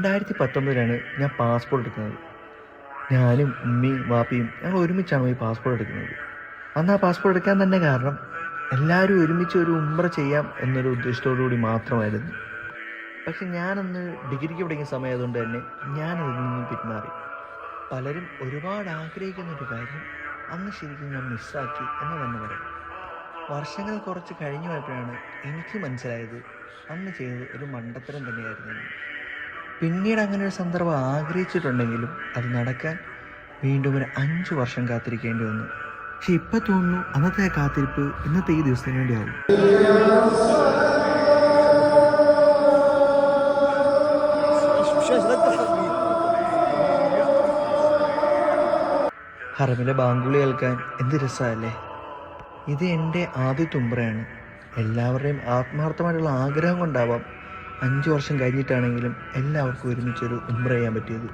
2019 ഞാൻ പാസ്പോർട്ട് എടുക്കുന്നത്. ഞാനും ഉമ്മയും വാപ്പയും ഞങ്ങൾ ഒരുമിച്ചാണ് പോയി പാസ്പോർട്ട് എടുക്കുന്നത്. അന്ന് ആ പാസ്പോർട്ട് എടുക്കാൻ തന്നെ കാരണം എല്ലാവരും ഒരുമിച്ച് ഒരു ഉംറ ചെയ്യാം എന്നൊരു ഉദ്ദേശത്തോടു കൂടി മാത്രമായിരുന്നു. പക്ഷെ ഞാനന്ന് ഡിഗ്രിക്ക് പഠിക്കുന്ന സമയമായതുകൊണ്ട് തന്നെ ഞാനതിൽ നിന്നും പിന്മാറി. പലരും ഒരുപാട് ആഗ്രഹിക്കുന്നൊരു കാര്യം അന്ന് ശരിക്കും ഞാൻ മിസ്സാക്കി എന്ന് തന്നെ പറയാം. വർഷങ്ങൾ കുറച്ച് കഴിഞ്ഞു പോയപ്പോഴാണ് എനിക്ക് മനസ്സിലായത് അന്ന് ചെയ്തത് ഒരു മണ്ടത്തരം തന്നെയായിരുന്നു. പിന്നീട് അങ്ങനെ ഒരു സന്ദർഭം ആഗ്രഹിച്ചിട്ടുണ്ടെങ്കിലും അത് നടക്കാൻ വീണ്ടും ഒരു 5 വർഷം കാത്തിരിക്കേണ്ടി വന്നു. പക്ഷെ ഇപ്പം തോന്നുന്നു അന്നത്തെ കാത്തിരിപ്പ് ഇന്നത്തെ ഈ ദിവസത്തിന് വേണ്ടിയാവും. ഹറമിലെ ബാങ്കുളി കേൾക്കാൻ എന്ത് രസമല്ലേ. ഇത് എൻ്റെ ആദ്യത്തെ ഉംറയാണ്. എല്ലാവരുടെയും ആത്മാർത്ഥമായിട്ടുള്ള ആഗ്രഹം കൊണ്ടാവാം 5 വർഷം കഴിഞ്ഞിട്ടാണെങ്കിലും എല്ലാവർക്കും ഒരുമിച്ചൊരു ഉംറ ചെയ്യാൻ പറ്റിയത്.